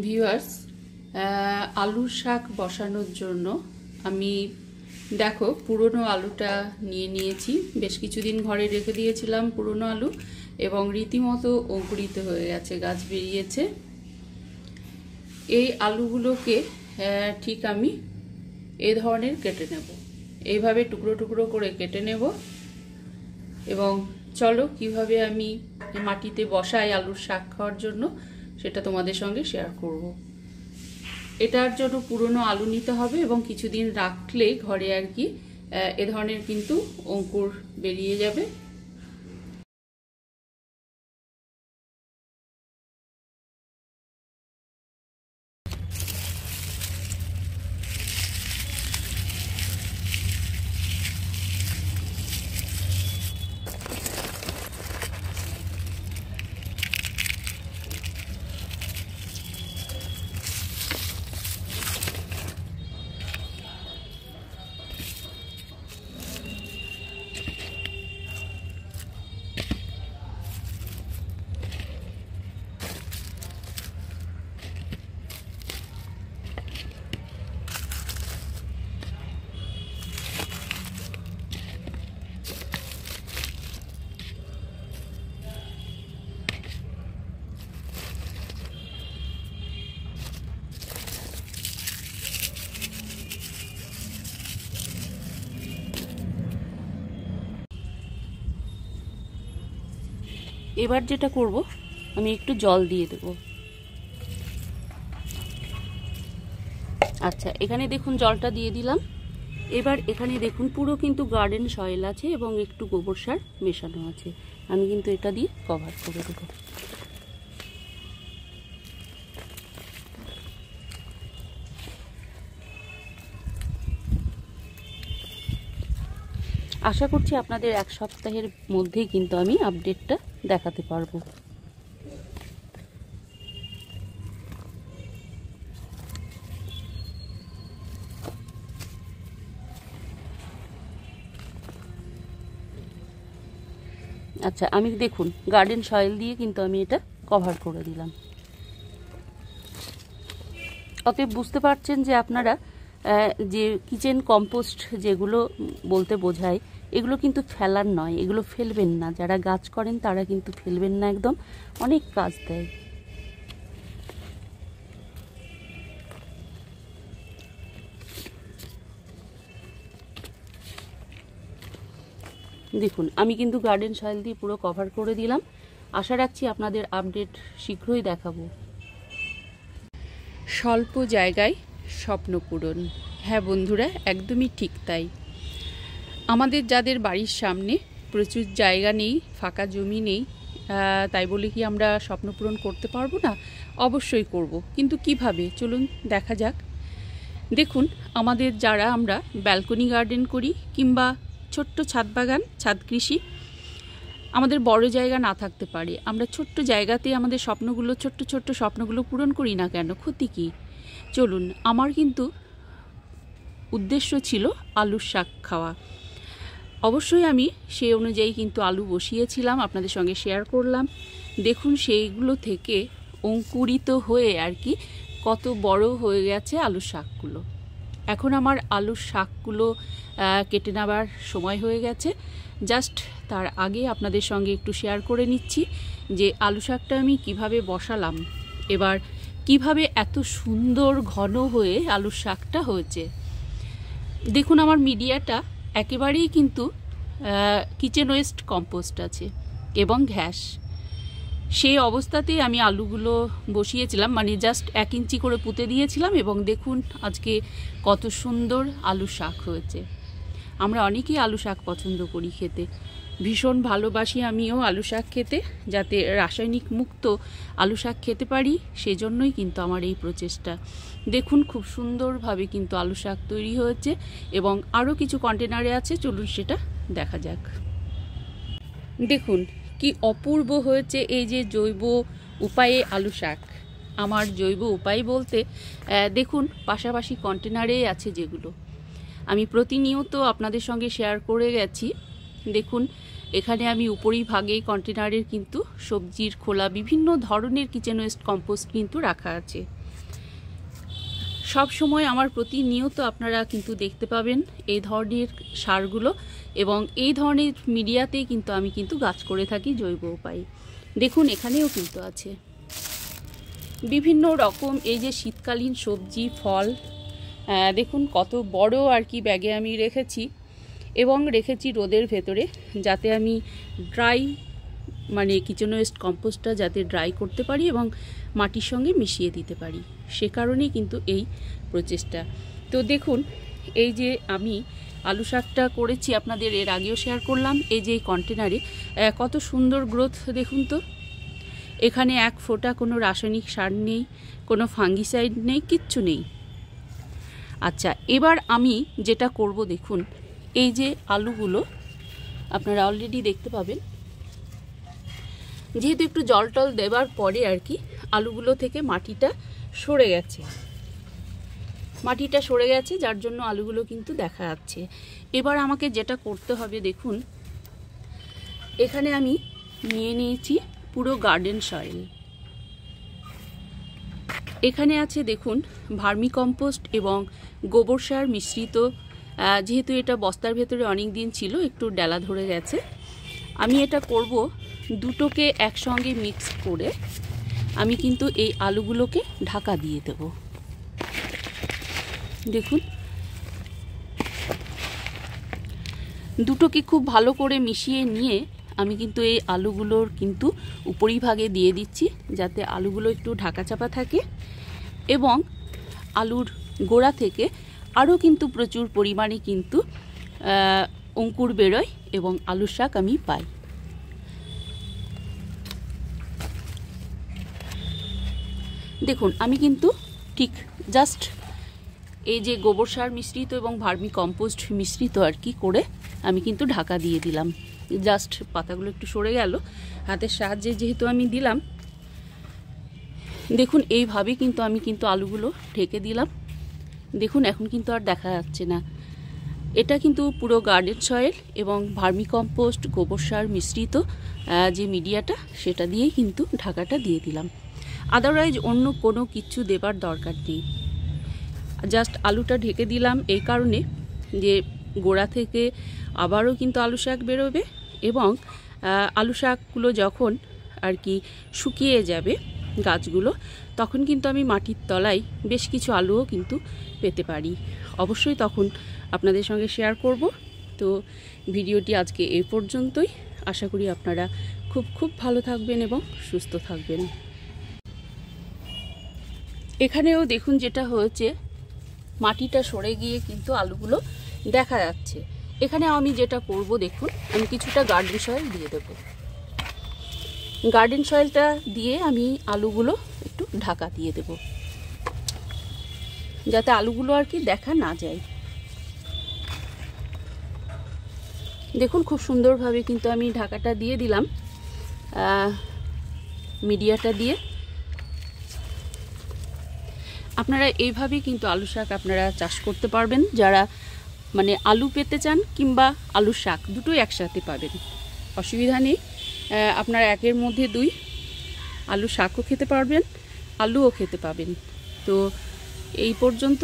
Viewers, আলুর শাক বসানোর জন্য আমি দেখো পুরনো আলুটা নিয়ে নিয়েছি। বেশ কিছুদিন ঘরে রেখে দিয়েছিলাম পুরনো আলু, এবং রীতিমতো অঙ্কুরিত হয়ে গেছে, গাছ বেরিয়েছে। এই আলুগুলোকে ঠিক আমি এই ধরনের কেটে নেব, এইভাবে টুকরো টুকরো করে কেটে নেব। এবং চলো কিভাবে আমি মাটিতে বসাই আলুর শাক খাওয়ার জন্য সেটা তোমাদের সঙ্গে শেয়ার করব। এটার জন্য পুরনো আলু নিতে হবে এবং কিছুদিন রাখলে ঘরে আর কি এ ধরনের কিন্তু অঙ্কুর বেরিয়ে যাবে। এবার যেটা করব, আমি একটু জল দিয়ে দেব। আচ্ছা, এখানে দেখুন জলটা দিয়ে দিলাম। এবার এখানে দেখুন পুরো কিন্তু গার্ডেন সয়েল আছে এবং একটু গোবর সার মেশানো আছে। আমি কিন্তু এটা দিয়ে কভার করে দেব। আশা করছি আপনাদের এক সপ্তাহের মধ্যেই কিন্তু আমি আপডেটটা দেখাতে পারবো। আচ্ছা, আমি দেখুন গার্ডেন সয়েল দিয়ে কিন্তু আমি এটা কভার করে দিলাম। অতএব বুঝতে পারছেন যে আপনারা যে কিচেন কম্পোস্ট যেগুলো বলতে বোঝায়, এগুলো কিন্তু ফেলার নয়, এগুলো ফেলবেন না। যারা গাছ করেন তারা কিন্তু ফেলবেন না, একদম অনেক কাজ দেয়। দেখুন আমি কিন্তু গার্ডেন সয়েল দিয়ে পুরো কভার করে দিলাম। আশা রাখছি আপনাদের আপডেট শীঘ্রই দেখাবো। স্বল্প জায়গায় স্বপ্ন পূরণ। হ্যাঁ বন্ধুরা, একদমই ঠিক তাই। আমাদের যাদের বাড়ির সামনে প্রচুর জায়গা নেই, ফাঁকা জমি নেই, তাই বলে কি আমরা স্বপ্ন পূরণ করতে পারবো না? অবশ্যই করব, কিন্তু কিভাবে চলুন দেখা যাক। দেখুন, আমাদের যারা আমরা ব্যালকনি গার্ডেন করি কিংবা ছোট্ট ছাদ বাগান, ছাদ কৃষি, আমাদের বড় জায়গা না থাকতে পারে, আমরা ছোট্ট জায়গাতে আমাদের স্বপ্নগুলো, ছোট্ট ছোট্ট স্বপ্নগুলো পূরণ করি না কেন? ক্ষতি কী? চলুন, আমার কিন্তু উদ্দেশ্য ছিল আলুর শাক খাওয়া। অবশ্যই আমি সেই অনুযায়ী কিন্তু আলু বসিয়েছিলাম, আপনাদের সঙ্গে শেয়ার করলাম। দেখুন সেইগুলো থেকে অঙ্কুরিত হয়ে আর কি কত বড় হয়ে গেছে আলুর শাকগুলো। এখন আমার আলুর শাকগুলো কেটে নেবার সময় হয়ে গেছে। জাস্ট তার আগে আপনাদের সঙ্গে একটু শেয়ার করে নিচ্ছি যে আলু শাকটা আমি কিভাবে বসালাম, এবার কিভাবে এত সুন্দর ঘন হয়ে আলুর শাকটা হয়েছে। দেখুন আমার মিডিয়াটা একেবারেই কিন্তু কিচেন ওয়েস্ট কম্পোস্ট আছে এবং ঘ্যাস। সেই অবস্থাতেই আমি আলুগুলো বসিয়েছিলাম, মানে জাস্ট 1 ইঞ্চি করে পুঁতে দিয়েছিলাম, এবং দেখুন আজকে কত সুন্দর আলু শাক হয়েছে। আমরা অনেকেই আলু শাক পছন্দ করি খেতে, ভীষণ ভালোবাসি আমিও আলু শাক খেতে। যাতে রাসায়নিক মুক্ত আলু শাক খেতে পারি, সেজন্যই কিন্তু আমার এই প্রচেষ্টা। দেখুন খুব সুন্দরভাবে কিন্তু আলু শাক তৈরি হয়েছে এবং আরও কিছু কন্টেনারে আছে, চলুন সেটা দেখা যাক। দেখুন কি অপূর্ব হয়েছে এই যে জৈব উপায়ে আলু শাক। আমার জৈব উপায় বলতে দেখুন পাশাপাশি কন্টেনারে আছে যেগুলো আমি প্রতিনিয়ত আপনাদের সঙ্গে শেয়ার করে গেছি। দেখুন এখানে আমি উপরিভাগে কন্টেনারের কিন্তু সবজির খোলা, বিভিন্ন ধরনের কিচেন ওয়েস্ট কম্পোস্ট কিন্তু রাখা আছে। সব সময় আমার প্রতিনিয়ত আপনারা কিন্তু দেখতে পাবেন এই ধরনের সারগুলো, এবং এই ধরনের মিডিয়াতেই কিন্তু আমি কিন্তু গাছ করে থাকি জৈব উপায়ে। দেখুন এখানেও কিন্তু আছে বিভিন্ন রকম এই যে শীতকালীন সবজি ফল, দেখুন কত বড় আর কি ব্যাগে আমি রেখেছি, এবং রেখেছি রোদের ভেতরে, যাতে আমি ড্রাই মানে কিচেন ওয়েস্ট কম্পোস্টটা যাতে ড্রাই করতে পারি এবং মাটির সঙ্গে মিশিয়ে দিতে পারি, সে কারণেই কিন্তু এই প্রচেষ্টা। তো দেখুন এই যে আমি আলু শাকটা করেছি, আপনাদের এর আগেও শেয়ার করলাম, এই যে এই কন্টেনারে কত সুন্দর গ্রোথ দেখুন তো। এখানে এক ফোঁটা কোনো রাসায়নিক সার নেই, কোনো ফাঙ্গিসাইড নেই, কিচ্ছু নেই। আচ্ছা, এবার আমি যেটা করব দেখুন, এই যে আলুগুলো আপনারা অলরেডি দেখতে পাবেন, যেহেতু একটু জল টল দেওয়ার পরে আর কি আলুগুলো থেকে মাটিটা সরে গেছে, যার জন্য আলুগুলো কিন্তু দেখা যাচ্ছে। এবার আমাকে যেটা করতে হবে দেখুন, এখানে আমি নিয়ে নিয়েছি পুরো গার্ডেন সয়েল। এখানে আছে দেখুন ভার্মি কম্পোস্ট এবং গোবর সার মিশ্রিত, যেহেতু এটা বস্তার ভেতরে অনেক দিন ছিল, একটু ডেলা ধরে গেছে। আমি এটা করব দুটোকে একসঙ্গে মিক্স করে আমি কিন্তু এই আলুগুলোকে ঢাকা দিয়ে দেব। দেখুন দুটোকে খুব ভালো করে মিশিয়ে নিয়ে আমি কিন্তু এই আলুগুলোর কিন্তু উপরিভাগে দিয়ে দিচ্ছি, যাতে আলুগুলো একটু ঢাকা চাপা থাকে এবং আলুর গোড়া থেকে আরও কিন্তু প্রচুর পরিমাণে কিন্তু অঙ্কুর বেরোয় এবং আলুর শাক আমি পাই। দেখুন আমি কিন্তু ঠিক জাস্ট এই যে গোবর সার মিশ্রিত এবং ভার্মি কম্পোস্ট মিশ্রিত আর কি করে আমি কিন্তু ঢাকা দিয়ে দিলাম। জাস্ট পাতাগুলো একটু সরে গেল হাতের সাহায্যে, যেহেতু আমি দিলাম। দেখুন এইভাবে কিন্তু আমি কিন্তু আলুগুলো ঢেকে দিলাম। দেখুন এখন কিন্তু আর দেখা যাচ্ছে না। এটা কিন্তু পুরো গার্ডেন সয়েল এবং ভার্মি কম্পোস্ট গোবর সার মিশ্রিত যে মিডিয়াটা, সেটা দিয়েই কিন্তু ঢাকাটা দিয়ে দিলাম। আদারওয়াইজ অন্য কোনো কিছু দেবার দরকার নেই। জাস্ট আলুটা ঢেকে দিলাম এই কারণে যে গোড়া থেকে আবারও কিন্তু আলু শাক বেরোবে, এবং আলু শাকগুলো যখন আর কি শুকিয়ে যাবে গাছগুলো, তখন কিন্তু আমি মাটির তলায় বেশ কিছু আলুও কিন্তু পেতে পারি। অবশ্যই তখন আপনাদের সঙ্গে শেয়ার করব। তো ভিডিওটি আজকে এই পর্যন্তই। আশা করি আপনারা খুব খুব ভালো থাকবেন এবং সুস্থ থাকবেন। এখানেও দেখুন যেটা হয়েছে, মাটিটা সরে গিয়ে কিন্তু আলুগুলো দেখা যাচ্ছে। এখানে আমি যেটা করব দেখুন, আমি কিছুটা গার্ডেন সয়েল দিয়ে দেব। গার্ডেন সয়েলটা দিয়ে আমি আলুগুলো একটু ঢাকা দিয়ে দেব, যাতে আলুগুলো আর কি দেখা না যায়। দেখুন খুব সুন্দরভাবে কিন্তু আমি ঢাকাটা দিয়ে দিলাম মিডিয়াটা দিয়ে। আপনারা এইভাবেই কিন্তু আলু শাক আপনারা চাষ করতে পারবেন, যারা মানে আলু পেতে চান কিংবা আলু শাক দুটোই একসাথে পাবেন, অসুবিধা নেই। আপনারা একের মধ্যে দুই, আলু শাকও খেতে পারবেন, আলুও খেতে পাবেন। তো এই পর্যন্ত।